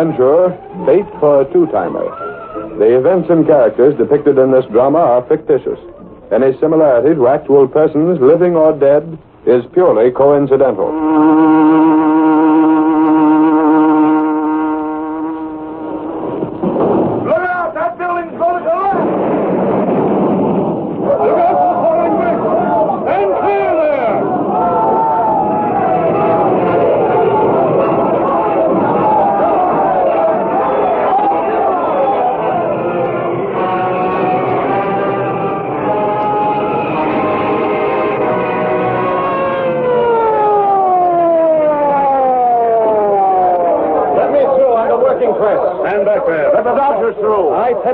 adventurer, bait for a two-timer. The events and characters depicted in this drama are fictitious. Any similarity to actual persons, living or dead, is purely coincidental.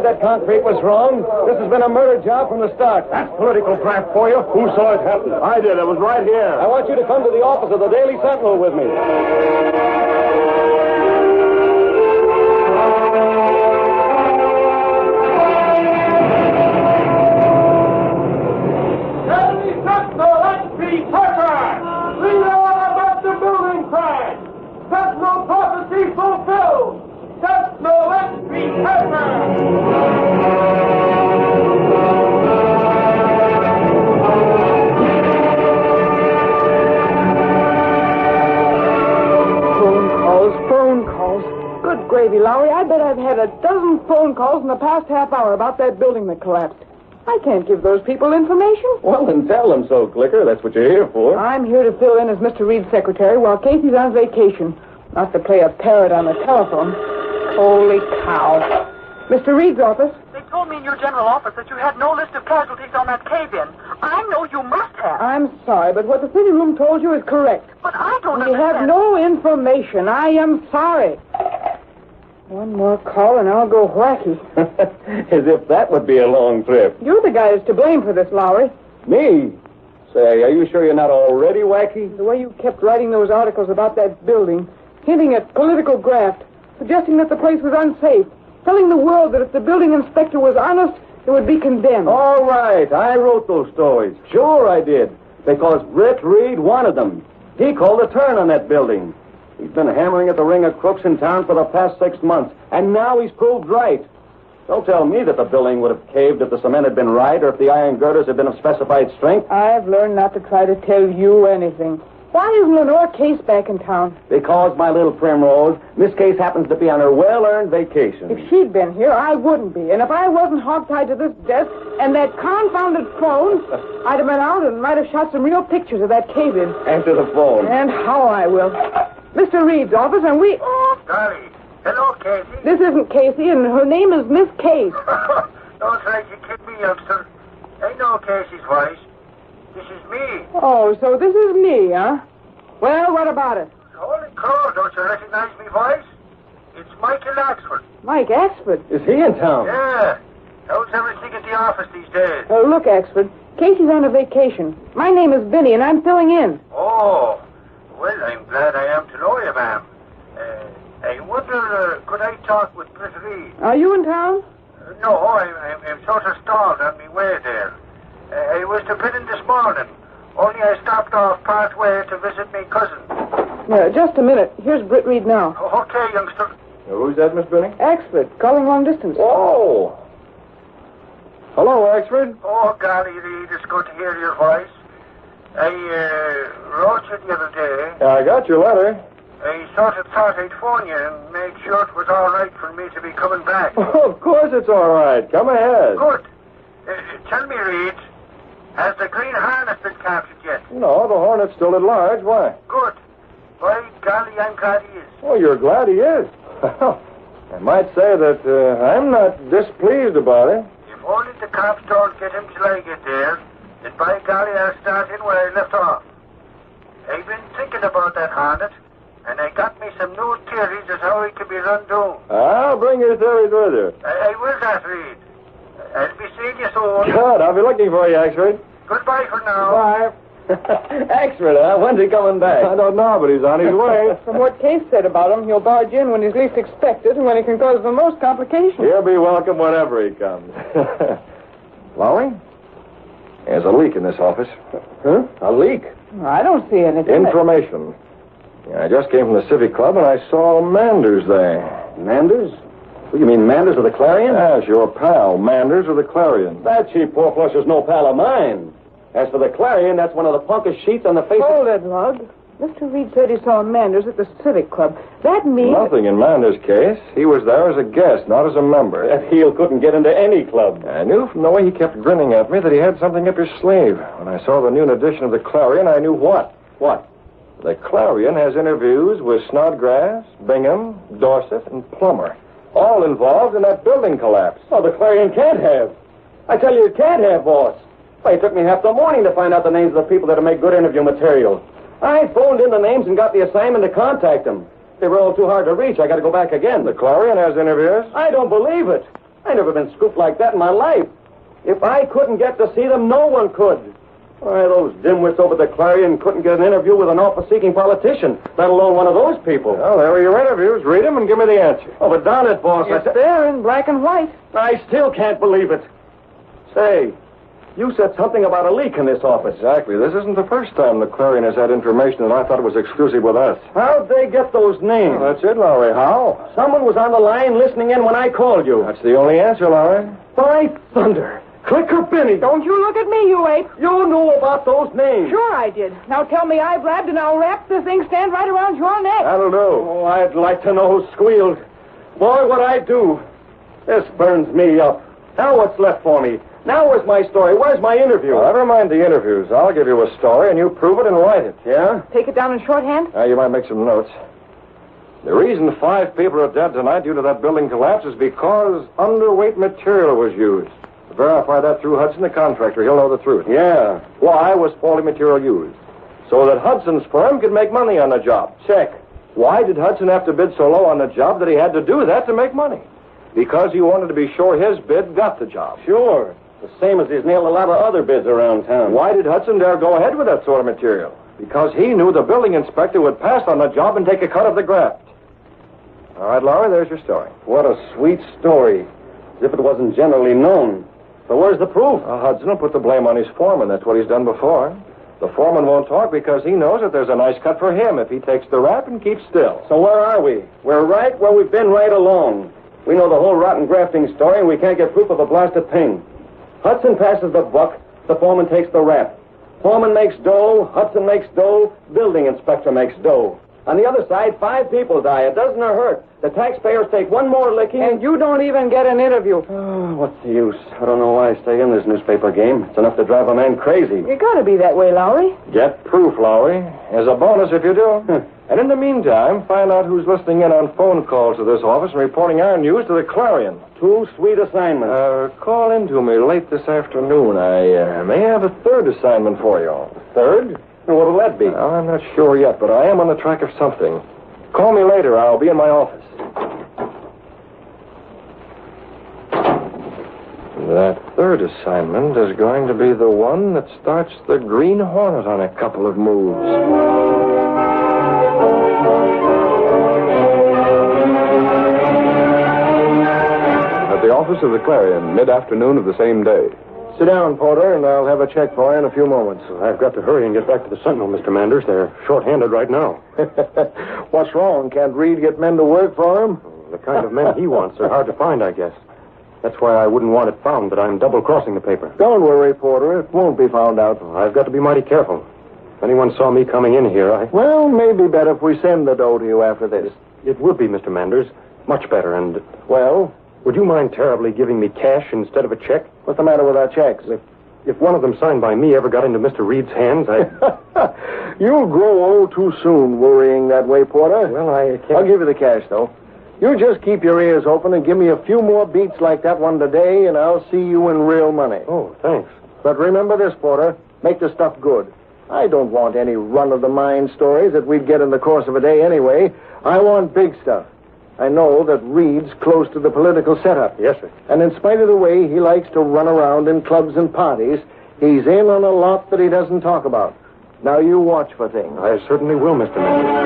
That concrete was wrong. This has been a murder job from the start. That's political craft for you. Who saw it happen? I did. I was right here. I want you to come to the office of the Daily Sentinel with me. Daily Sentinel, let's be pepper! Read all about the building crash! Sentinel prophecy fulfilled! Sentinel, let's be pepper! Phone calls. Good gravy, Lowry. I bet I've had a dozen phone calls in the past half hour about that building that collapsed. I can't give those people information. Well, then tell them so, Clicker. That's what you're here for. I'm here to fill in as Mr. Reid's secretary while Casey's on vacation. Not to play a parrot on the telephone. Holy cow. Mr. Reid's office. They told me in your general office that you had no list of casualties on that cave-in. I know you must have. I'm sorry, but what the city room told you is correct. But I don't We understand. have no information. I am sorry. One more call and I'll go wacky. As if that would be a long trip. You're the guy that's to blame for this, Lowry. Me? Say, are you sure you're not already wacky? The way you kept writing those articles about that building, hinting at political graft, suggesting that the place was unsafe, telling the world that if the building inspector was honest, it would be condemned. All right, I wrote those stories. Sure I did. Because Britt Reid wanted them. He called a turn on that building. He's been hammering at the ring of crooks in town for the past 6 months, and now he's proved right. Don't tell me that the building would have caved if the cement had been right or if the iron girders had been of specified strength. I've learned not to try to tell you anything. Why isn't Lenore Case back in town? Because, my little primrose, Miss Case happens to be on her well-earned vacation. If she'd been here, I wouldn't be. And if I wasn't hogtied to this desk and that confounded phone, I'd have been out and might have shot some real pictures of that cave-in. Answer the phone. And how I will. Mr. Reid's office, and we... Oh, golly. Hello, Casey. This isn't Casey, and her name is Miss Case. Don't try to kid me, youngster. I know Casey's voice. This is me. Oh, so this is me, huh? Well, what about it? Holy crow, don't you recognize me voice? It's Michael Axford. Mike Axford? Is he in town? Yeah. How's everything at the office these days? Look, Axford, Casey's on a vacation. My name is Vinny, and I'm filling in. Oh. Well, I'm glad I am to know you, ma'am. I wonder, could I talk with Britt Reid? Are you in town? No, I'm sort of stalled on my way there. I was to put in this morning, only I stopped off part way to visit my cousin. Just a minute. Here's Britt Reid now. Okay, youngster. Who's that, Miss Benny? Axford, calling long distance. Oh. Hello, Axford. Oh, golly, Reid, it's good to hear your voice. I wrote you the other day. I got your letter. I sort of thought I'd phone you and make sure it was all right for me to be coming back. Oh, of course it's all right. Come ahead. Good. Tell me, Reid, has the Green Hornet been captured yet? No, the Hornet's still at large. Why? Good. By golly, I'm glad he is. Oh, you're glad he is. I might say that I'm not displeased about it. If only the cops don't get him till I get there, then by golly, I'll start in where I left off. I've been thinking about that Hornet, and I got me some new theories as how he can be run down. I'll bring your theories with you. I will that, Reid. I'll be seeing you soon. Good. I'll be looking for you, Axford. Goodbye for now. Bye. Axford, huh? When's he coming back? I don't know, but he's on his way. From what Case said about him, he'll barge in when he's least expected and when he can cause the most complications. He'll be welcome whenever he comes. Lowry? There's a leak in this office. Huh? A leak? I don't see anything. Information. I just came from the Civic Club and I saw Manders there. Manders? What, you mean Manders of the Clarion? Yes, your pal, Manders of the Clarion. That cheap poor flusher's no pal of mine. As for the Clarion, that's one of the punkest sheets on the face of... Hold it, Lug. Mr. Reid said he saw Manders at the Civic Club. That means... Nothing in Manders' case. He was there as a guest, not as a member. That heel couldn't get into any club. I knew from the way he kept grinning at me that he had something up his sleeve. When I saw the new edition of the Clarion, I knew what. What? The Clarion has interviews with Snodgrass, Bingham, Dorset, and Plummer, all involved in that building collapse. Oh, the Clarion can't have. I tell you, it can't have, boss. Why, it took me half the morning to find out the names of the people that'll make good interview material. I phoned in the names and got the assignment to contact them. They were all too hard to reach. I got to go back again. The Clarion has interviews? I don't believe it. I never been scooped like that in my life. If I couldn't get to see them, no one could. Why, those dimwits over the Clarion couldn't get an interview with an office-seeking politician, let alone one of those people. Well, there were your interviews. Read them and give me the answer. Oh, but darn it, boss. It's there in black and white. I still can't believe it. Say, you said something about a leak in this office. Exactly. This isn't the first time the Clarion has had information that I thought was exclusive with us. How'd they get those names? Well, that's it, Lowry. How? Someone was on the line listening in when I called you. That's the only answer, Lowry. By thunder. Click or Benny. Don't you look at me, you ape. You knew about those names. Sure I did. Now tell me I blabbed and I'll wrap this stand right around your neck. That'll do. Oh, I'd like to know who squealed. Boy, what I'd do. This burns me up. Now what's left for me? Now where's my story? Where's my interview? Well, never mind the interviews. I'll give you a story, and you prove it and write it. Yeah? Take it down in shorthand? You might make some notes. The reason 5 people are dead tonight due to that building collapse is because underweight material was used. Verify that through Hudson, the contractor. He'll know the truth. Yeah. Why was faulty material used? So that Hudson's firm could make money on the job. Check. Why did Hudson have to bid so low on the job that he had to do that to make money? Because he wanted to be sure his bid got the job. Sure. The same as he's nailed a lot of other bids around town. Why did Hudson dare go ahead with that sort of material? Because he knew the building inspector would pass on the job and take a cut of the graft. All right, Laura, there's your story. What a sweet story. As if it wasn't generally known. So where's the proof? Hudson will put the blame on his foreman. That's what he's done before. The foreman won't talk because he knows that there's a nice cut for him if he takes the rap and keeps still. So where are we? We're right where we've been right along. We know the whole rotten grafting story, and we can't get proof of a blasted thing. Hudson passes the buck, the foreman takes the rap. Foreman makes dough, Hudson makes dough, building inspector makes dough. On the other side, 5 people die. It doesn't hurt. The taxpayers take one more licking. And you don't even get an interview. Oh, what's the use? I don't know why I stay in this newspaper game. It's enough to drive a man crazy. You gotta be that way, Lowry. Get proof, Lowry. As a bonus if you do. And in the meantime, find out who's listening in on phone calls to this office and reporting our news to the Clarion. 2 sweet assignments. Call in to me late this afternoon. I may have a 3rd assignment for you. 3rd? And what'll that be? I'm not sure yet, but I am on the track of something. Call me later. I'll be in my office. That 3rd assignment is going to be the one that starts the Green Hornet on a couple of moves. At the office of the Clarion, mid-afternoon of the same day. Sit down, Porter, and I'll have a check for you in a few moments. I've got to hurry and get back to the Sentinel, Mr. Manders. They're short-handed right now. What's wrong? Can't Reid get men to work for him? The kind of men he wants are hard to find, I guess. That's why I wouldn't want it found that I'm double-crossing the paper. Don't worry, Porter. It won't be found out. I've got to be mighty careful. If anyone saw me coming in here, Well, maybe better if we send the dough to you after this. It would be, Mr. Manders. Much better, and... Well? Would you mind terribly giving me cash instead of a check? What's the matter with our checks? If one of them signed by me ever got into Mr. Reid's hands, You'll grow old too soon worrying that way, Porter. Well, I can't... I'll give you the cash, though. You just keep your ears open and give me a few more beats like that one today, and I'll see you in real money. Oh, thanks. But remember this, Porter. Make the stuff good. I don't want any run-of-the-mine stories that we'd get in the course of a day anyway. I want big stuff. I know that Reid's close to the political setup. Yes, sir. And in spite of the way he likes to run around in clubs and parties, he's in on a lot that he doesn't talk about. Now you watch for things. I certainly will, Mr. Manders.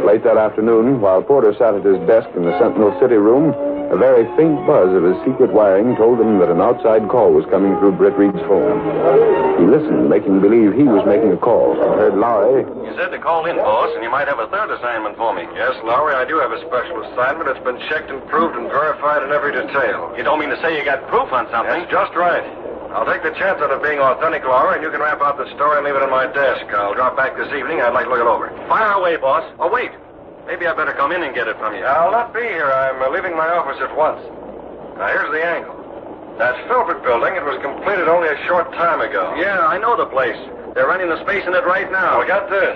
Late that afternoon, while Porter sat at his desk in the Sentinel City room, A very faint buzz of his secret wiring told him that an outside call was coming through Britt Reid's phone. He listened, making believe he was making a call. I heard Lowry. You said to call in, boss, and you might have a third assignment for me. Yes, Lowry, I do have a special assignment. It's been checked and proved and verified in every detail. You don't mean to say you got proof on something? That's just right. I'll take the chance of it being authentic, Lowry, and you can wrap out the story and leave it on my desk. I'll drop back this evening. I'd like to look it over. Fire away, boss. Oh, wait. Maybe I better come in and get it from you. I'll not be here. I'm leaving my office at once. Now, here's the angle. That Filbert building, it was completed only a short time ago. Yeah, I know the place. They're renting the space in it right now. Well, get this.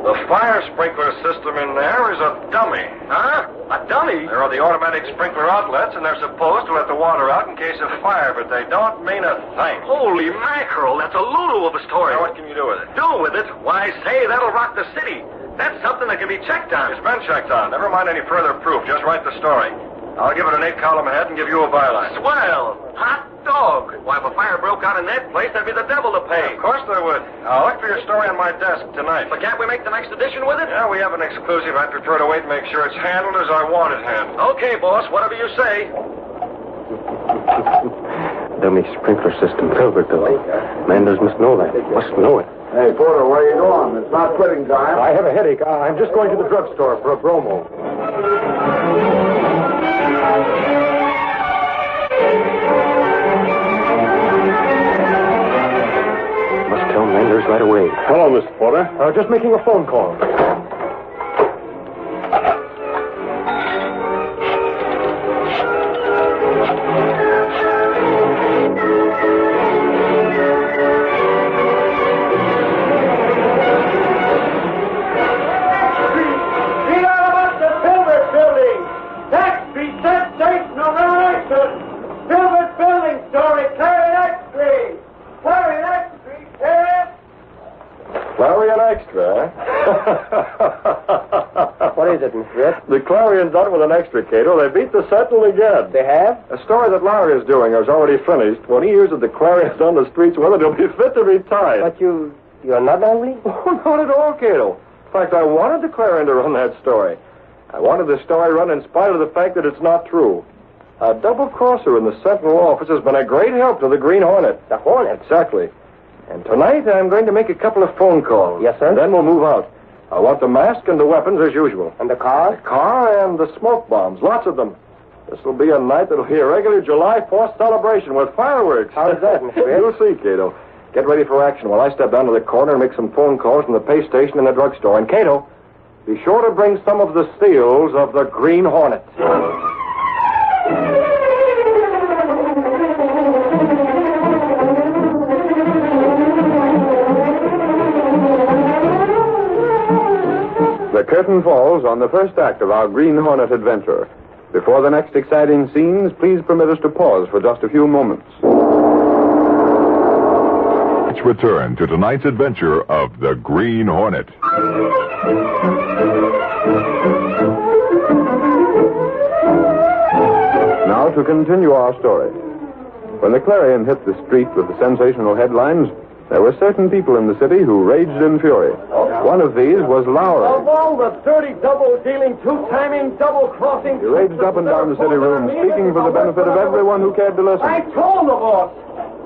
The fire sprinkler system in there is a dummy. Huh? A dummy? There are the automatic sprinkler outlets, and they're supposed to let the water out in case of fire, but they don't mean a thing. Holy mackerel, that's a lulu of a story. Now, what can you do with it? Do with it? Why, say, that'll rock the city. That's something that can be checked on. It's been checked on. Never mind any further proof. Just write the story. I'll give it an 8-column head and give you a byline. Swell. Hot dog. Why, if a fire broke out in that place, there'd be the devil to pay. Of course there would. I'll look for your story on my desk tonight. But can't we make the next edition with it? Yeah, we have an exclusive. I prefer to wait and make sure it's handled as I want it handled. Okay, boss. Whatever you say. Dummy sprinkler system, Filbert building. Manders must know that. Must know it. Hey, Porter, where are you going? It's not quitting time. I have a headache. I'm just going to the drugstore for a bromo. Must tell Manders right away. Hello, Mr. Porter. Just making a phone call. What is it, Mr. Britt? The Clarion's done with an extra, Kato. They beat the Sentinel again. They have? A story that Lowry is doing is already finished. When he hears that the Clarion's on the streets with it, he'll be fit to be tied. But you're not angry? Oh, not at all, Kato. In fact, I wanted the Clarion to run that story. I wanted the story run in spite of the fact that it's not true. A double-crosser in the Sentinel office has been a great help to the Green Hornet. The Hornet? Exactly. And tonight I'm going to make a couple of phone calls. Yes, sir? And then we'll move out. I want the mask and the weapons as usual. And the car? The car and the smoke bombs. Lots of them. This will be a night that'll be a regular July 4th celebration with fireworks. How's that, Mr. Britt? You'll see, Kato. Get ready for action while I step down to the corner and make some phone calls from the pay station and the drugstore. And, Kato, be sure to bring some of the seals of the Green Hornet. The curtain falls on the first act of our Green Hornet adventure. Before the next exciting scenes, please permit us to pause for just a few moments. Let's return to tonight's adventure of the Green Hornet. Now to continue our story. When the Clarion hit the street with the sensational headlines, there were certain people in the city who raged in fury. One of these was Lowry. Of all the dirty double-dealing, two-timing, double-crossing... He raged up and down the city room, speaking for the benefit of everyone who cared to listen. I told the boss.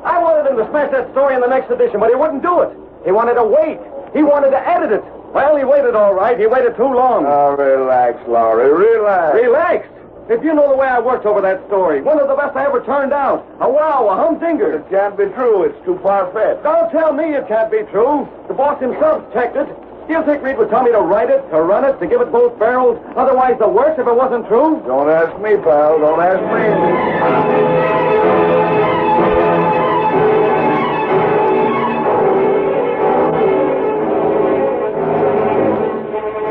I wanted him to smash that story in the next edition, but he wouldn't do it. He wanted to wait. He wanted to edit it. Well, he waited all right. He waited too long. Now, relax, Lowry. Relax. Relaxed? If you know the way I worked over that story, one of the best I ever turned out. A wow, a humdinger. It can't be true. It's too far-fetched. Don't tell me it can't be true. The boss himself checked it. Do you think Reid would tell me to write it, to run it, to give it both barrels? Otherwise, the works if it wasn't true? Don't ask me, pal. Don't ask me.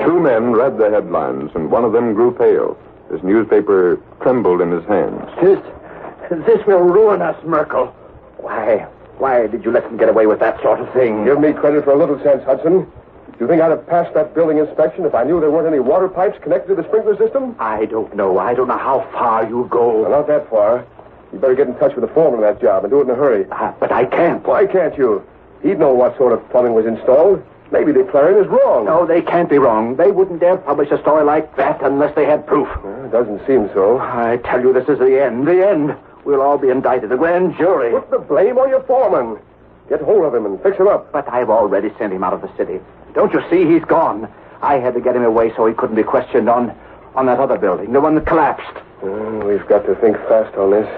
Two men read the headlines, and one of them grew pale. His newspaper trembled in his hands. This will ruin us, Merkel. Why did you let them get away with that sort of thing? Give me credit for a little sense, Hudson. Do you think I'd have passed that building inspection if I knew there weren't any water pipes connected to the sprinkler system? I don't know. I don't know how far you go. Well, not that far. You better get in touch with the foreman of that job and do it in a hurry. But I can't. Why can't you? He'd know what sort of plumbing was installed. Maybe the Clarion is wrong. No, they can't be wrong. They wouldn't dare publish a story like that unless they had proof. It doesn't seem so. I tell you, this is the end. The end. We'll all be indicted. The grand jury. Put the blame on your foreman. Get hold of him and fix him up. But I've already sent him out of the city. Don't you see? He's gone. I had to get him away so he couldn't be questioned on that other building, the one that collapsed. We've got to think fast on this.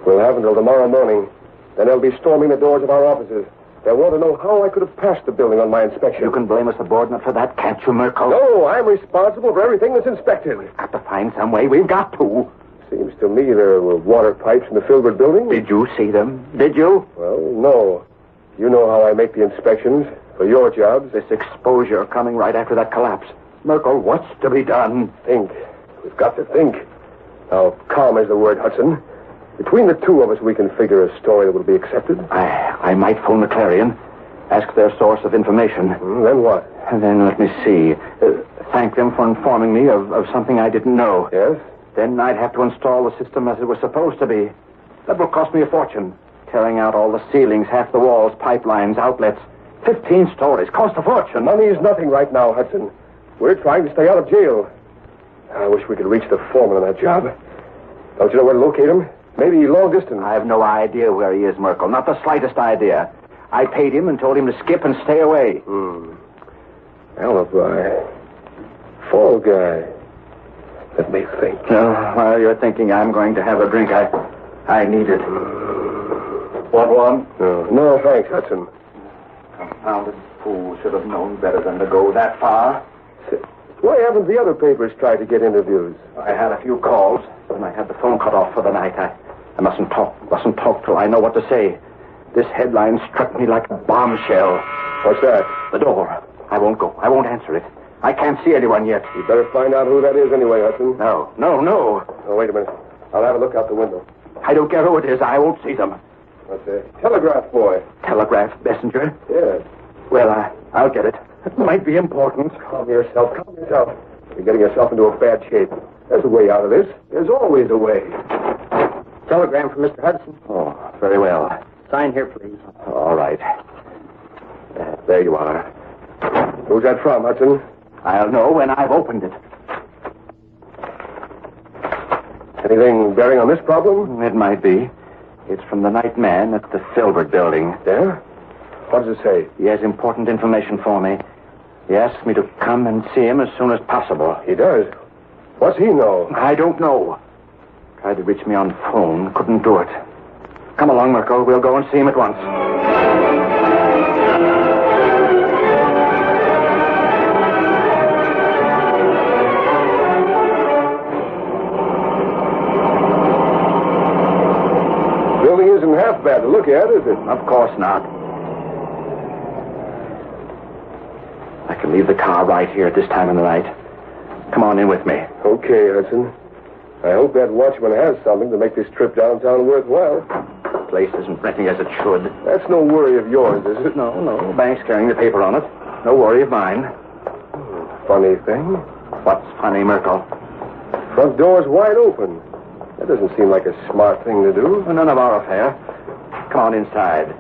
We'll have until tomorrow morning. Then they'll be storming the doors of our offices. They'll want to know how I could have passed the building on my inspection. You can blame a subordinate for that, can't you, Merkel? No, I'm responsible for everything that's inspected. We've got to find some way. We've got to. Seems to me there were water pipes in the Filbert building. Did you see them? Did you? Well, no. You know how I make the inspections for your jobs. This exposure coming right after that collapse. Merkel, what's to be done? Think. We've got to think. Now, calm is the word, Hudson. Between the two of us, we can figure a story that will be accepted. I might phone the Clarion, ask their source of information. Then what? And then let me see. Thank them for informing me of something I didn't know. Yes? Then I'd have to install the system as it was supposed to be. That will cost me a fortune. Tearing out all the ceilings, half the walls, pipelines, outlets. 15 stories. Cost a fortune. Money is nothing right now, Hudson. We're trying to stay out of jail. I wish we could reach the foreman on that job. Don't you know where to locate him? Maybe long distance. I have no idea where he is, Merkel. Not the slightest idea. I paid him and told him to skip and stay away. Alibi. Fall guy. Let me think. While you're thinking, I'm going to have a drink. I need it. Want one? No, thanks, Hudson. Confounded fool. Should have known better than to go that far. Why haven't the other papers tried to get interviews? I had a few calls, and I had the phone cut off for the night. I mustn't talk till I know what to say. This headline struck me like a bombshell. What's that? The door. I won't go. I won't answer it. I can't see anyone yet. You better find out who that is anyway, Hudson. No. Oh, wait a minute. I'll have a look out the window. I don't care who it is. I won't see them. What's a telegraph boy? Telegraph messenger? Yes. Well, I'll get it. It might be important. Calm yourself. You're getting yourself into a bad shape. There's a way out of this. There's always a way. Telegram from Mr. Hudson. Oh, very well. Sign here, please. All right. There you are. Who's that from, Hudson? I'll know when I've opened it. Anything bearing on this problem? It might be. It's from the night man at the Filbert building. Yeah? What does it say? He has important information for me. He asked me to come and see him as soon as possible. He does? What's he know? I don't know. Tried to reach me on phone. Couldn't do it. Come along, Merkel. We'll go and see him at once. Building isn't half bad to look at, is it? Of course not. I can leave the car right here at this time of the night. Come on in with me. Okay, Hudson. I hope that watchman has something to make this trip downtown worthwhile. The place isn't renting as it should. That's no worry of yours, is it? No. Bank's carrying the paper on it. No worry of mine. Funny thing. What's funny, Merkel? Front door's wide open. That doesn't seem like a smart thing to do. None of our affair. Come on inside.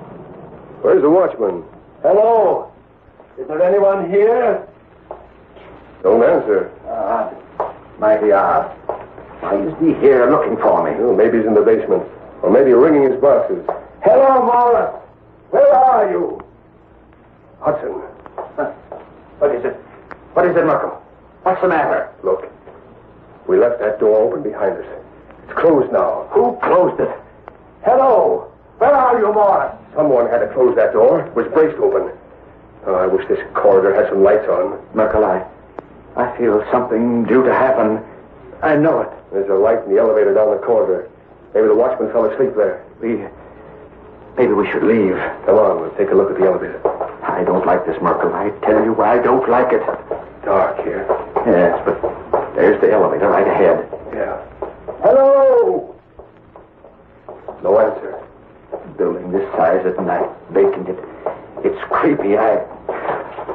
Where's the watchman? Hello? Is there anyone here? Don't answer. Mighty odd. Why is he here looking for me? Well, maybe he's in the basement. Or maybe ringing his boxes. Hello, Morris. Where are you? Hudson. What is it? What is it, Merkel? What's the matter? Look. We left that door open behind us. It's closed now. Who closed it? Hello. Where are you, Morris? Someone had to close that door. It was braced open. Oh, I wish this corridor had some lights on. Merkel, I feel something due to happen. I know it. There's a light in the elevator down the corridor. Maybe the watchman fell asleep there. Maybe we should leave. Come on, we'll take a look at the elevator. I don't like this, Merkel. I tell you, I don't like it. Dark here. Yes, but there's the elevator right ahead. Yeah. Hello. No answer. Building this size at night, vacant. It's creepy.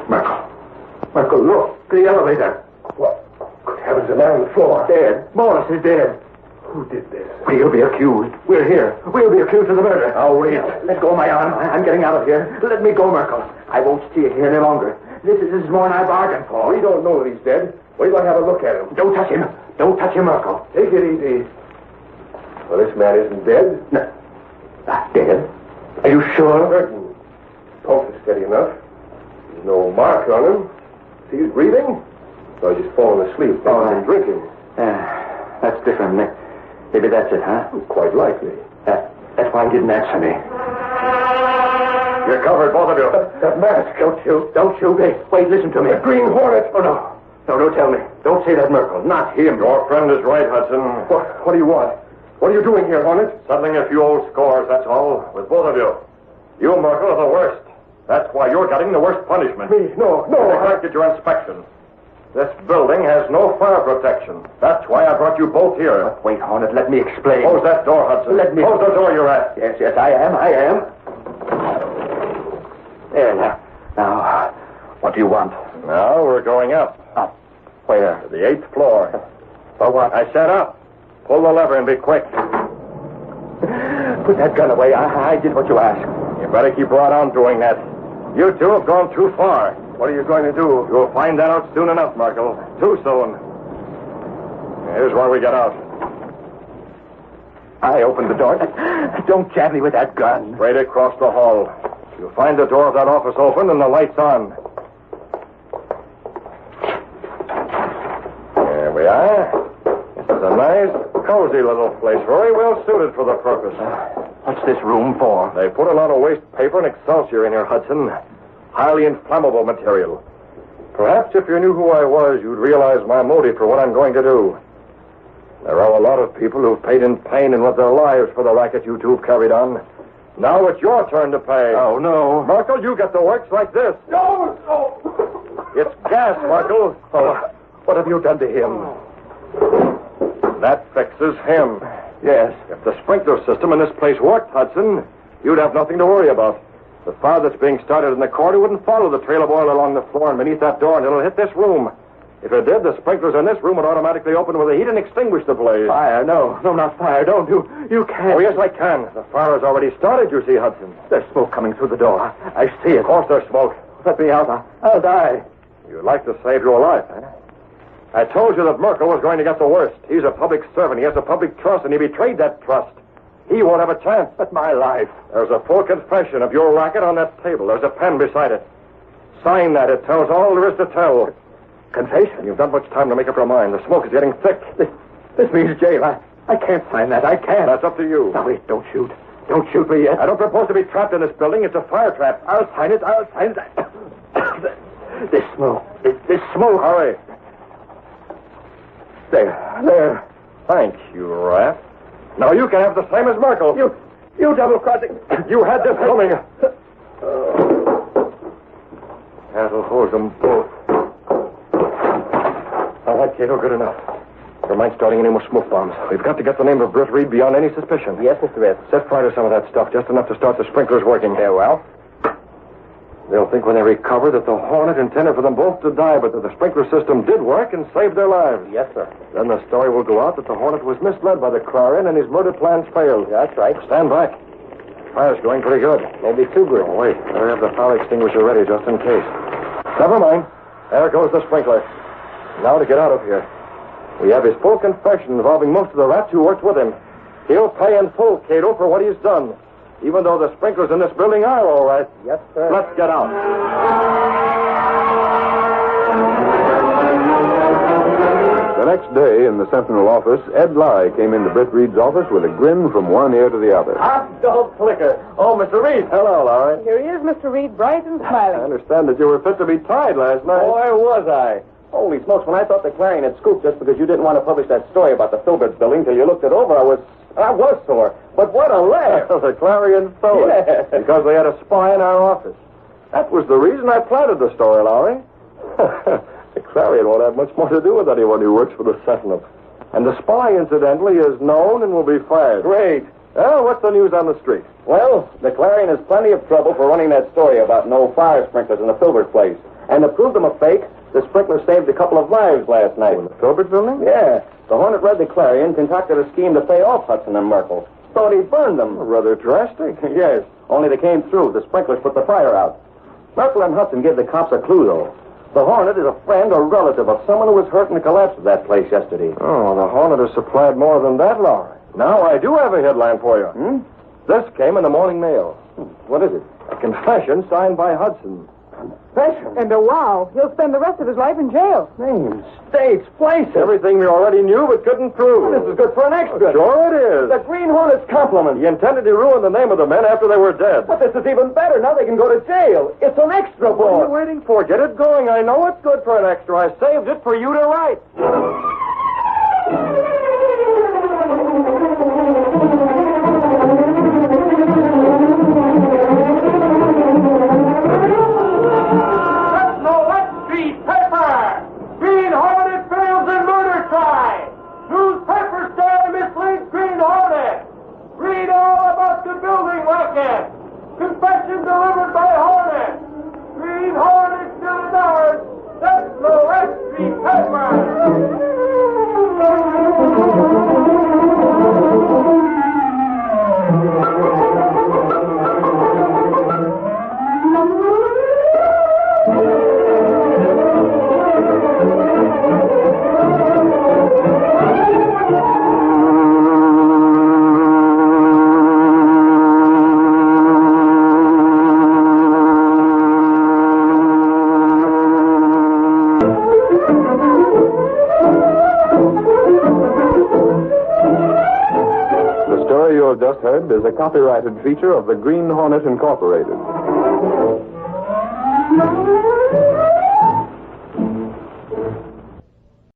Merkel, look. The elevator. What? Good heavens, a man on the floor. Dead. Morris is dead. Who did this? We'll be accused. We're here. We'll be accused of the murder. I'll wait. Let go of my arm. I'm getting out of here. Let me go, Merkel. I won't stay here any longer. This is more than I bargained for. We don't know that he's dead. Wait till I have a look at him. Don't touch him. Don't touch him, Merkel. Take it easy. Well, this man isn't dead. No. Not dead? Are you sure? Certain. Pulse is steady enough. There's no mark on him. See, he's breathing. So he's just fallen asleep. Maybe he's been drinking. That's different. Maybe that's it, huh? Quite likely. That's why he didn't answer me. You're covered, both of you. That mask. Don't shoot. Wait, listen to me. The Green Hornet. Oh, no. No, don't tell me. Don't say that, Merkel. Not him. Your friend is right, Hudson. What do you want? What are you doing here, Hornet? Settling a few old scores, that's all, with both of you. You, Merkel, are the worst. That's why you're getting the worst punishment. Me? No. You neglected your inspection. This building has no fire protection. That's why I brought you both here. But wait, Hornet, let me explain. Close that door, Hudson. Close the door you're at. Yes, I am. There, now, what do you want? Now we're going up. Up? Where? To the 8th floor. For what? I said up. Pull the lever and be quick. Put that gun away. I did what you asked. You better keep right on doing that. You two have gone too far. What are you going to do? You'll find that out soon enough, Merkel. Too soon. Here's where we get out. I opened the door. Don't jab me with that gun. Straight across the hall. You'll find the door of that office open and the lights on. There we are. This is a nice, cozy little place. Very well suited for the purpose. What's this room for? They put a lot of waste paper and Excelsior in here, Hudson. Highly inflammable material. Perhaps if you knew who I was, you'd realize my motive for what I'm going to do. There are a lot of people who've paid in pain and with their lives for the racket you two have carried on. Now it's your turn to pay. Oh, no. Merkel, you get the works like this. No. It's gas, Merkel. Oh, what have you done to him? That fixes him. Yes. If the sprinkler system in this place worked, Hudson, you'd have nothing to worry about. The fire that's being started in the corridor wouldn't follow the trail of oil along the floor and beneath that door, and it'll hit this room. If it did, the sprinklers in this room would automatically open with the heat and extinguish the blaze. Fire? No, not fire. Don't. You can't. Oh, yes, I can. The fire has already started, you see, Hudson. There's smoke coming through the door. I see it. Of course there's smoke. Let me out. I'll die. You'd like to save your life, eh? I told you that Merkel was going to get the worst. He's a public servant. He has a public trust, and he betrayed that trust. He won't have a chance. But my life. There's a full confession of your racket on that table. There's a pen beside it. Sign that. It tells all there is to tell. Confession? You've not much time to make up your mind. The smoke is getting thick. This means jail. I can't sign that. I can't. That's up to you. Now, wait. Don't shoot. Don't shoot me yet. I don't propose to be trapped in this building. It's a fire trap. I'll sign it. This smoke. This smoke. Hurry. There. Thank you, rat. Now you can have the same as Merkel. You double-crossing. You had this coming. That'll hold them both. All right, Kato, good enough. Don't mind starting any more smoke bombs. We've got to get the name of Britt Reid beyond any suspicion. Yes, Mr. Red. Set fire to some of that stuff, just enough to start the sprinklers working. Very well. They'll think when they recover that the Hornet intended for them both to die, but that the sprinkler system did work and saved their lives. Yes, sir. Then the story will go out that the Hornet was misled by the Clarion and his murder plans failed. That's right. Stand back. Fire's going pretty good. Maybe too good. Oh, wait. Better have the fire extinguisher ready just in case. Never mind. There goes the sprinkler. Now to get out of here. We have his full confession involving most of the rats who worked with him. He'll pay in full, Kato, for what he's done. Even though the sprinklers in this building are all right. Yes, sir. Let's get out. The next day, in the Sentinel office, Ed Lai came into Britt Reid's office with a grin from one ear to the other. Hot dog flicker. Oh, Mr. Reid. Hello, Larry. Here he is, Mr. Reid, bright and I smiling. understand that you were fit to be tied last night. Boy, was I. Holy smokes, when I thought the Clarion had scooped just because you didn't want to publish that story about the Filbert building till you looked it over, I was sore. But what a laugh. The Clarion stole it. Yeah. Because they had a spy in our office. That was the reason I planted the story, Larry. The Clarion won't have much more to do with anyone who works for the Sentinel. And the spy, incidentally, is known and will be fired. Great. Well, what's the news on the street? Well, the Clarion has plenty of trouble for running that story about no fire sprinklers in the Filbert place. And to prove them a fake, the sprinkler saved a couple of lives last night. In the Filbert building? Yeah. The Hornet read the Clarion, concocted a scheme to pay off Hudson and Merkel. Thought he burned them. Rather drastic. Yes. Only they came through. The sprinklers put the fire out. Merkel and Hudson gave the cops a clue, though. The Hornet is a friend or relative of someone who was hurt in the collapse of that place yesterday. Oh, the Hornet has supplied more than that, Lowry. Now I do have a headline for you. This came in the morning mail. What is it? A confession signed by Hudson. Confession? And wow, he'll spend the rest of his life in jail. Names, dates, places. Everything we already knew but couldn't prove. This is good for an extra. Sure it is. The Green Hornet's compliment. He intended to ruin the name of the men after they were dead. But this is even better. Now they can go to jail. It's an extra What are board. you waiting for? Get it going. I know it's good for an extra. I saved it for you to write. Green Hornet fails in murder trial. Newspaper story misleads Green Hornet. Read all about the building racket. Confession delivered by Hornet. Green Hornet still is ours. That's the West Street paper. Just heard is a copyrighted feature of the Green Hornet Incorporated.